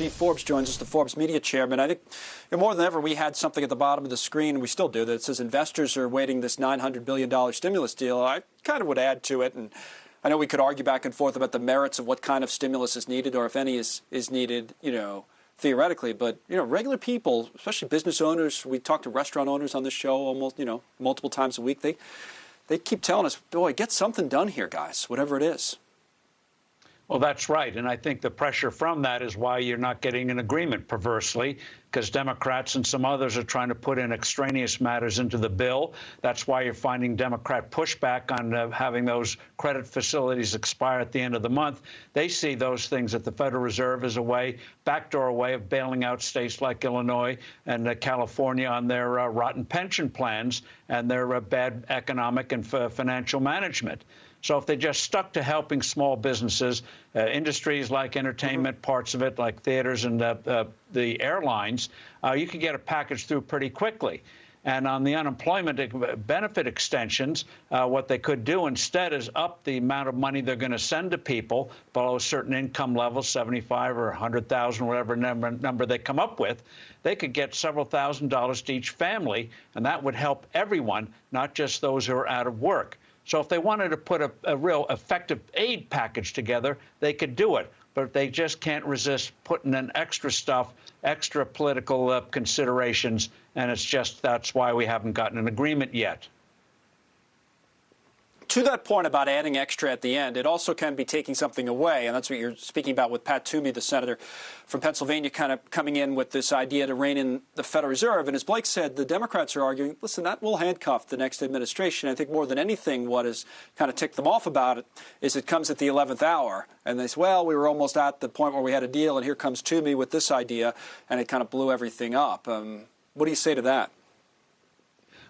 Steve Forbes joins us, the Forbes media chairman. I think more than ever we had something at the bottom of the screen, and we still do, that says investors are awaiting this $900 billion stimulus deal. I kind of would add to it, and I know we could argue back and forth about the merits of what kind of stimulus is needed, or if any is needed, theoretically. But, regular people, especially business owners, we talk to restaurant owners on this show almost, multiple times a week. They keep telling us, boy, get something done here, guys, whatever it is. Well, that's right. And I think the pressure from that is why you're not getting an agreement, perversely, because Democrats and some others are trying to put in extraneous matters into the bill. That's why you're finding Democrat pushback on having those credit facilities expire at the end of the month. They see those things at the Federal Reserve as a backdoor way of bailing out states like Illinois and California on their rotten pension plans and their bad economic and financial management. So if they just stuck to helping small businesses, industries like entertainment, parts of it like theaters and the airlines, you could get a package through pretty quickly. And on the unemployment benefit extensions, what they could do instead is up the amount of money they're going to send to people below certain income levels, 75 or 100,000, whatever number they come up with. They could get several $1,000s to each family, and that would help everyone, not just those who are out of work. So if they wanted to put a real effective aid package together, they could do it. But they just can't resist putting in extra stuff, extra political considerations, and that's why we haven't gotten an agreement yet. To that point about adding extra at the end, it also can be taking something away, and that's what you're speaking about with Pat Toomey, the senator from Pennsylvania, kind of coming in with this idea to rein in the Federal Reserve. And as Blake said, the Democrats are arguing, listen, that will handcuff the next administration. I think more than anything, what has kind of ticked them off about it is it comes at the 11th hour. And they say, well, we were almost at the point where we had a deal, and here comes Toomey with this idea, and it kind of blew everything up. What do you say to that?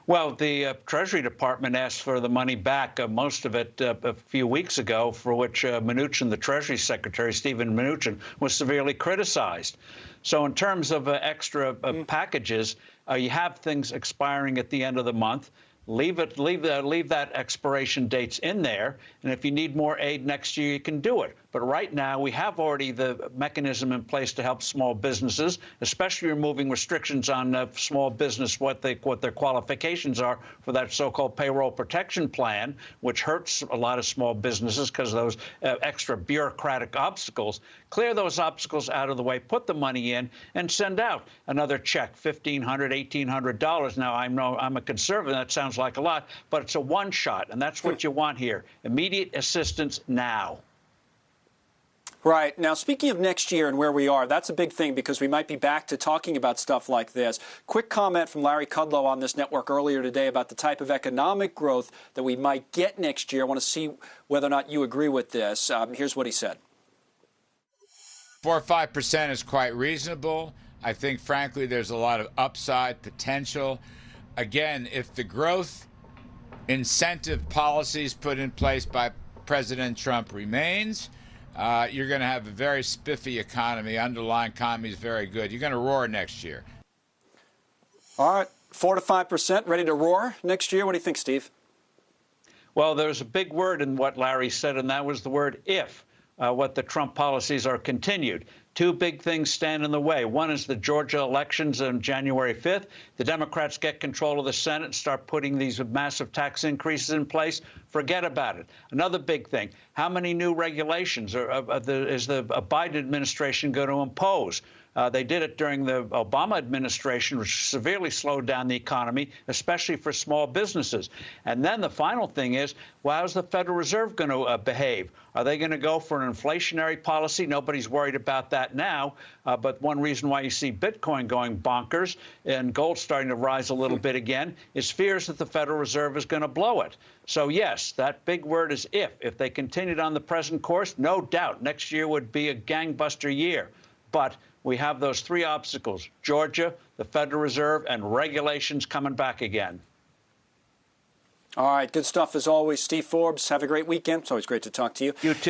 Well, the Treasury Department asked for the money back, most of it a few weeks ago, for which Mnuchin, the Treasury Secretary, Stephen Mnuchin, was severely criticized. So in terms of extra packages, you have things expiring at the end of the month. Leave that expiration dates in there, and if you need more aid next year, you can do it. But right now, we have already the mechanism in place to help small businesses, especially removing restrictions on small business, what their qualifications are for that so-called payroll protection plan, which hurts a lot of small businesses because of those extra bureaucratic obstacles. Clear those obstacles out of the way, put the money in, and send out another check, $1,500, $1,800. Now, I know I'm a conservative. That sounds like a lot, but it's a one-shot, and that's what you want here. Immediate assistance now. Right. Now, speaking of next year and where we are, that's a big thing because we might be back to talking about stuff like this. Quick comment from Larry Kudlow on this network earlier today about the type of economic growth that we might get next year. I want to see whether or not you agree with this. Here's what he said. 4 or 5% is quite reasonable. I think, frankly, there's a lot of upside potential. Again, if the growth incentive policies put in place by President Trump remains, you're going to have a very spiffy economy. Underlying economy is very good. You're going to roar next year. All right, 4 to 5%, ready to roar next year. What do you think, Steve? Well, there's a big word in what Larry said, and that was the word if. What the Trump policies are continued. Two big things stand in the way. One is the Georgia elections on January 5th. The Democrats get control of the Senate and start putting these massive tax increases in place. Forget about it. Another big thing, how many new regulations is the Biden administration going to impose? They did it during the Obama administration, which severely slowed down the economy, especially for small businesses. And then the final thing is, well, how's the Federal Reserve going to behave? Are they going to go for an inflationary policy? Nobody's worried about that now. But one reason why you see Bitcoin going bonkers and gold starting to rise a little bit again is fears that the Federal Reserve is going to blow it. So, yes, that big word is if. If they continued on the present course, no doubt next year would be a gangbuster year. But we have those three obstacles: Georgia, the Federal Reserve, and regulations coming back again. All right. Good stuff as always. Steve Forbes, have a great weekend. It's always great to talk to you. You too.